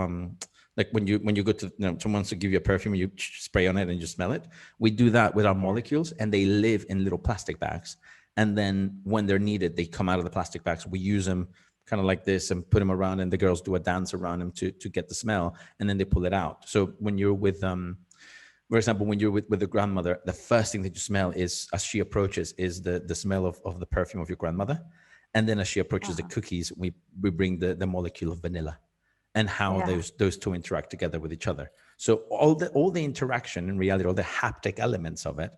like when you go to, you know, someone wants to give you a perfume, you spray on it and you smell it. We do that with our molecules, and they live in little plastic bags. And then when they're needed, they come out of the plastic bags. We use them kind of like this and put them around, and the girls do a dance around them to get the smell, and then they pull it out. So when you're with, for example, when you're with the grandmother, the first thing that you smell is, as she approaches, is the smell of the perfume of your grandmother. And then as she approaches the cookies, we bring the molecule of vanilla, and how those two interact together with each other. So all the interaction, in reality, all the haptic elements of it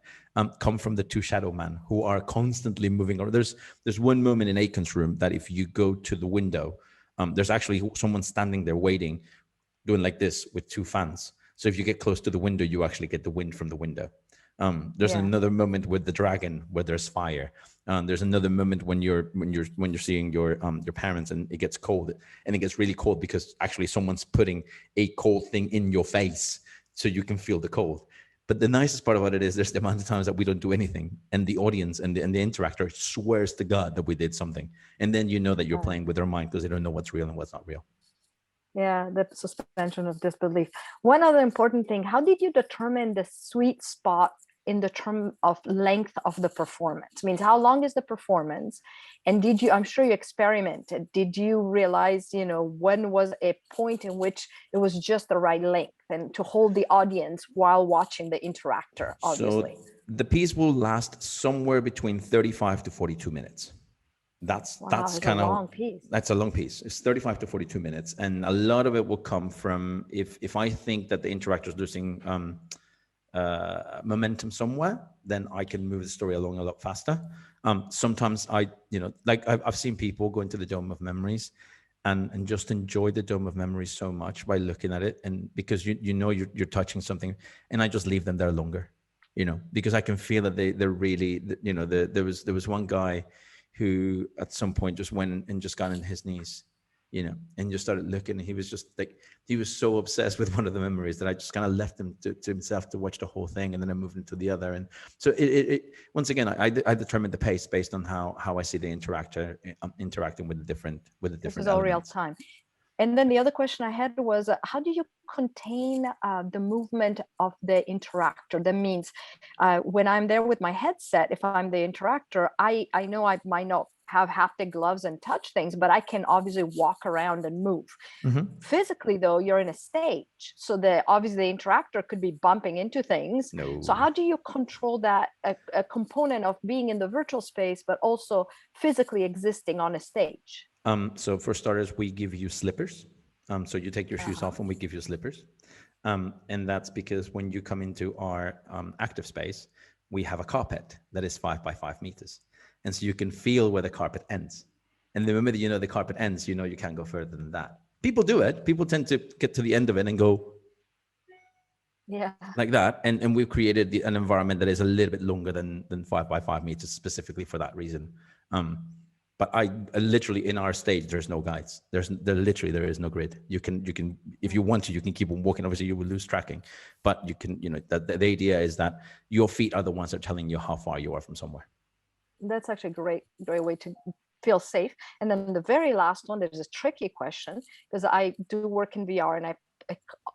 come from the two shadow men, who are constantly moving around. There's one moment in Aiken's room that if you go to the window, there's actually someone standing there waiting, doing like this with two fans. So if you get close to the window, you actually get the wind from the window. There's another moment with the dragon where there's fire. There's another moment when you're seeing your parents, and it gets cold, and it gets really cold because actually someone's putting a cold thing in your face so you can feel the cold. But the nicest part about it is there's the amount of times that we don't do anything, and the audience and the interactor swears to God that we did something, and then you know that you're playing with their mind because they don't know what's real and what's not real. Yeah, the suspension of disbelief. One other important thing, how did you determine the sweet spot in the term of length of the performance? Means how long is the performance? And did you, I'm sure you experimented, did you realize, you know, when was a point in which it was just the right length and to hold the audience while watching the interactor, obviously? So the piece will last somewhere between 35 to 42 minutes. That's kind of a long piece. That's a long piece. It's 35 to 42 minutes, and a lot of it will come from if I think that the interactor is losing momentum somewhere, then I can move the story along a lot faster. Sometimes I've seen people go into the Dome of Memories and just enjoy the Dome of Memories so much by looking at it, and because you know you're touching something, and I just leave them there longer, you know, because I can feel that they're really, you know, there was one guy who at some point just went and just got on his knees, you know, and just started looking. And he was just like, he was so obsessed with one of the memories that I just kind of left him to himself to watch the whole thing. And then I moved into the other. And so it once again, I determined the pace based on how I see the interactor interacting with the different This is all real time. And then the other question I had was, how do you contain the movement of the interactor? That means when I'm there with my headset, if I'm the interactor, I know I might not have haptic gloves and touch things, but I can obviously walk around and move. Mm-hmm. Physically, though, you're in a stage. So obviously the interactor could be bumping into things. No. So how do you control that a component of being in the virtual space, but also physically existing on a stage? So for starters, we give you slippers. So you take your shoes off and we give you slippers. And that's because when you come into our active space, we have a carpet that is 5 by 5 meters. And so you can feel where the carpet ends. And the moment that you know the carpet ends, you know you can't go further than that. People do it. People tend to get to the end of it and go like that. And we've created an environment that is a little bit longer than 5 by 5 meters specifically for that reason. But I literally, in our stage, there's no guides. There is no grid. You can, if you want to, you can keep on walking. Obviously, you will lose tracking, but you can, you know, the idea is that your feet are the ones that are telling you how far you are from somewhere. That's actually a great way to feel safe. And then the very last one, there's a tricky question, because I do work in VR and I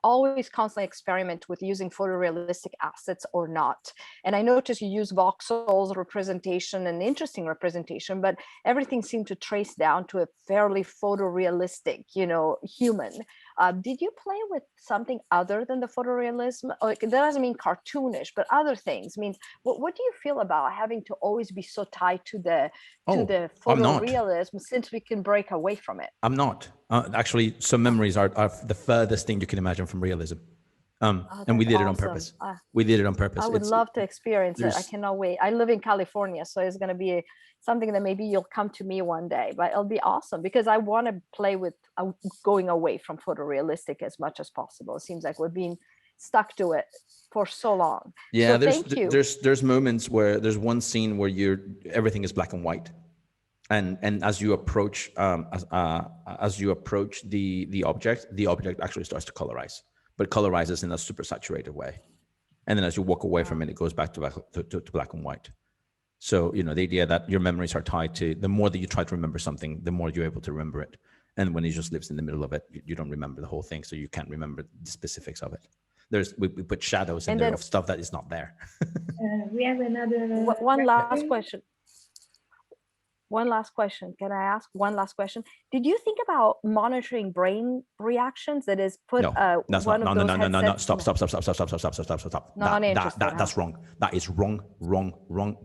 always constantly experiment with using photorealistic assets or not. And I noticed you use voxels representation, and interesting representation, but everything seemed to trace down to a fairly photorealistic, you know, human. Did you play with something other than the photorealism? Like, that doesn't mean cartoonish, but other things. Means what do you feel about having to always be so tied to the photorealism, since we can break away from it? I'm not. Actually, some memories are the furthest thing you can imagine from realism. And we did it on purpose. We did it on purpose. I would love to experience it. I cannot wait. I live in California, so it's going to be something that maybe you'll come to me one day, but it'll be awesome because I want to play with going away from photorealistic as much as possible. It seems like we're being stuck to it for so long. Yeah, so there's moments where there's one scene where everything is black and white. And as you approach the object actually starts to colorize, but colorizes in a super saturated way. And then as you walk away from it, it goes back to black and white. So, you know, the idea that your memories are tied to, the more that you try to remember something, the more you're able to remember it. And when it just lives in the middle of it, you don't remember the whole thing, so you can't remember the specifics of it. We put shadows in there of stuff that is not there. We have another one last question. One last question. Can I ask one last question? Did you think about monitoring brain reactions? That is, put no, that's one not, of no, those no, no, no, headsets. Stop. Not interested, That's wrong. That is wrong.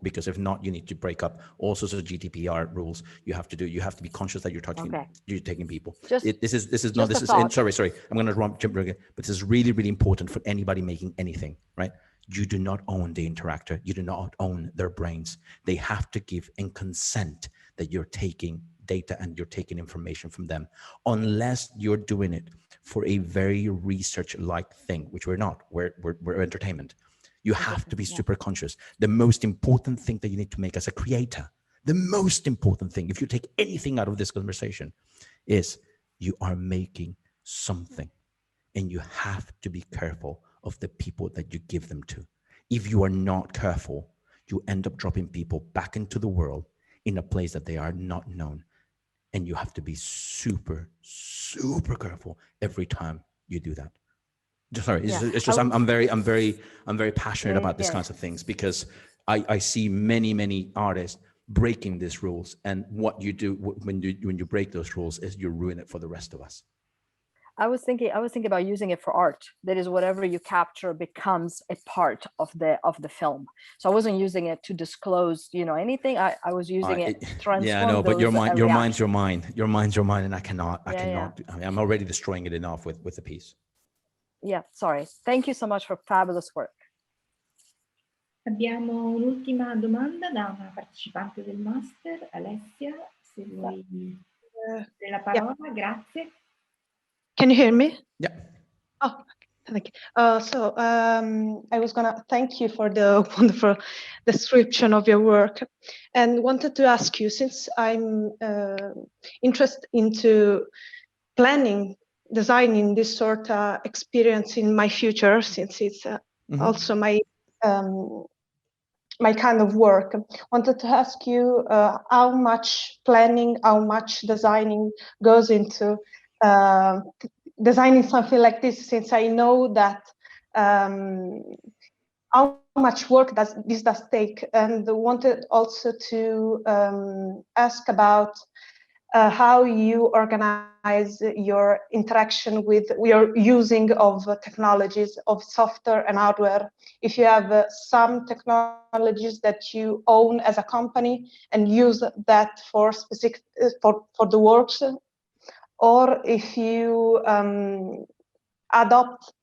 Because if not, you need to break up all sorts of GDPR rules. You have to be conscious that you're touching, you're taking people. Sorry. I'm going to jump again, but this is really, really important for anybody making anything, right? You do not own the interactor. You do not own their brains. They have to give and consent that you're taking data and you're taking information from them, unless you're doing it for a very research-like thing, which we're not. We're entertainment. You have to be super conscious. The most important thing that you need to make as a creator, the most important thing, if you take anything out of this conversation, is you are making something, and you have to be careful of the people that you give them to. If you are not careful, you end up dropping people back into the world in a place that they are not known. And you have to be super, super careful every time you do that. Sorry, it's just I'm very passionate about these kinds of things, because I see many artists breaking these rules, and what you do when you break those rules is you ruin it for the rest of us. I was thinking about using it for art. That is, whatever you capture becomes a part of the film. So I wasn't using it to disclose, you know, anything. I was using it to transform. Yeah, I know, but your mind's your mind, and I cannot. I mean, I'm already destroying it enough with the piece. Yeah, sorry. Thank you so much for fabulous work. Abbiamo un'ultima domanda da una partecipante del master, Alessia, se vuoi la parola, grazie. Can you hear me? Yeah. Oh, thank you. I was gonna thank you for the wonderful description of your work, and wanted to ask you, since I'm interested into planning, designing this sort of experience in my future, since it's also my my kind of work. Wanted to ask you how much planning, how much designing goes into designing something like this, since I know that how much work does this take, and wanted also to ask about how you organize your interaction with your using of technologies, of software and hardware. If you have some technologies that you own as a company and use that for specific for the works, or if you adopt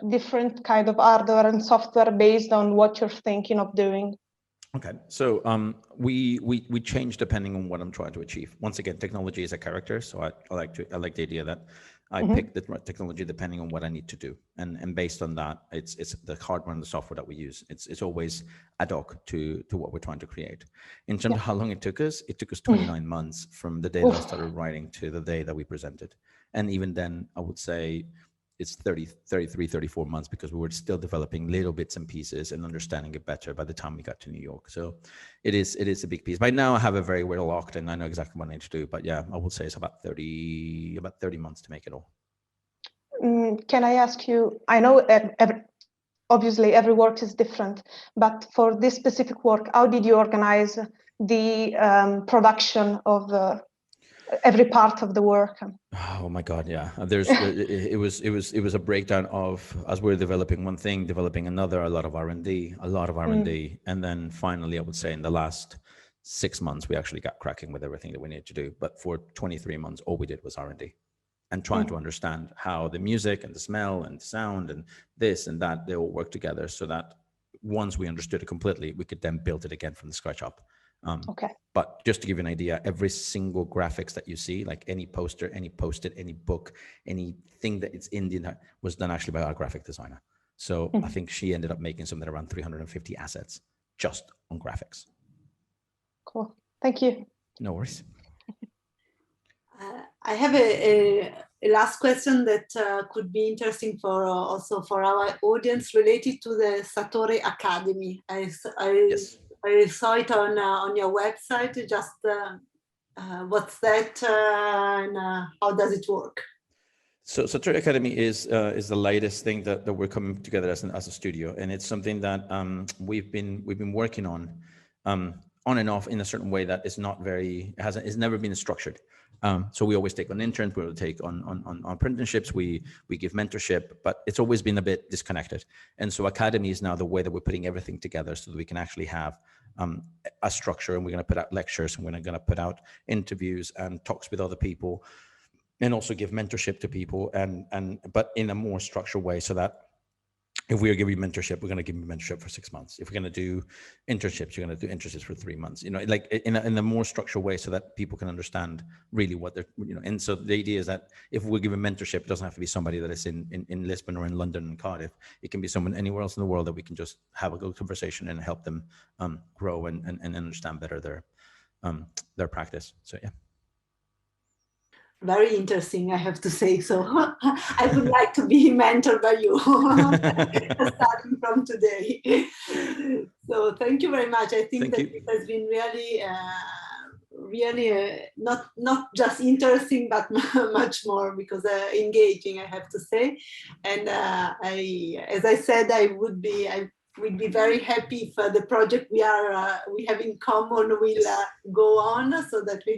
different kind of hardware and software based on what you're thinking of doing. Okay, so we change depending on what I'm trying to achieve. Once again, technology is a character, so I like the idea that I pick the technology depending on what I need to do, and based on that, it's the hardware and the software that we use. It's always ad hoc to what we're trying to create. In terms of how long it took us 29 months from the day that I started writing to the day that we presented, and even then, I would say it's 33, 34 months, because we were still developing little bits and pieces and understanding it better by the time we got to New York. So it is a big piece. By now I have it very well locked and I know exactly what I need to do. But yeah, I would say it's about 30 months to make it all. Can I ask you, I know obviously every work is different, but for this specific work, how did you organize the production of every part of the work? Oh my God, yeah. It was a breakdown of, as we're developing one thing, developing another, a lot of R&D, and then finally, I would say in the last 6 months, we actually got cracking with everything that we needed to do. But for 23 months, all we did was R&D and trying to understand how the music and the smell and the sound and this and that, they all work together, so that once we understood it completely, we could then build it again from the scratch up. But just to give you an idea, every single graphics that you see, like any poster, any post-it, any book, anything that it's in the was done actually by our graphic designer. So I think she ended up making something around 350 assets just on graphics. Cool. Thank you. No worries. I have a last question that could be interesting for also for our audience related to the Satore Academy. Yes. I saw it on your website. Just what's that and how does it work? So Satore Academy is the latest thing that we're coming together as a studio, and it's something that we've been working on and off in a certain way that is not very it's never been structured. So we always take on interns, we will take on apprenticeships, we give mentorship, but it's always been a bit disconnected. And so Academy is now the way that we're putting everything together so that we can actually have a structure, and we're going to put out lectures, and we're going to put out interviews and talks with other people, and also give mentorship to people, but in a more structured way, so that if we are giving mentorship, we're going to give you mentorship for 6 months. If we're going to do internships, you're going to do internships for 3 months, like in a more structured way, so that people can understand really what they're, and so the idea is that if we're giving mentorship, it doesn't have to be somebody that is in Lisbon or in London and Cardiff. It can be someone anywhere else in the world that we can just have a good conversation and help them grow and understand better their practice. So yeah. Very interesting, I have to say. So I would like to be mentored by you starting from today. So thank you very much. I think it has been really not just interesting, but much more, because engaging, I have to say. And as I said, we'd be very happy if the project we have in common will go on, so that we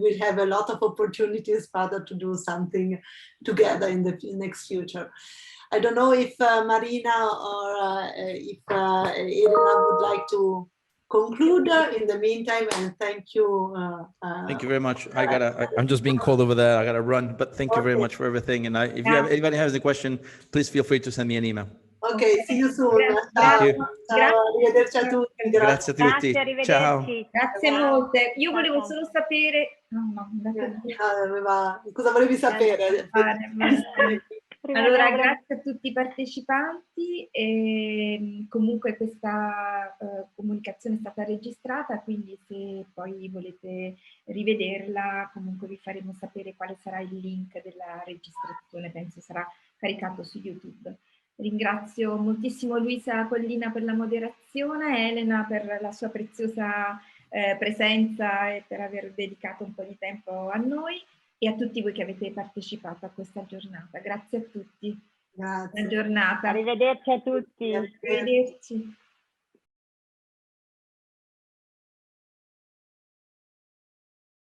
will have a lot of opportunities further to do something together in the next future. I don't know if Marina or if Elena would like to conclude in the meantime, and thank you. Thank you very much. I'm just being called over there. I gotta run, but thank you very much for everything. And if anybody has a question, please feel free to send me an email. Ok, see you soon. Thank you. Ciao, arrivederci a tutti. Grazie a tutti. Grazie, arrivederci. Ciao. Grazie molte. Io volevo solo sapere... Cosa volevi sapere? Allora, grazie a tutti i partecipanti. E comunque questa comunicazione è stata registrata, quindi se poi volete rivederla, comunque vi faremo sapere quale sarà il link della registrazione. Penso sarà caricato su YouTube. Ringrazio moltissimo Luisa Collina per la moderazione, Elena per la sua preziosa presenza e per aver dedicato un po' di tempo a noi, e a tutti voi che avete partecipato a questa giornata. Grazie a tutti. Grazie. Buona giornata. Arrivederci a tutti. Arrivederci.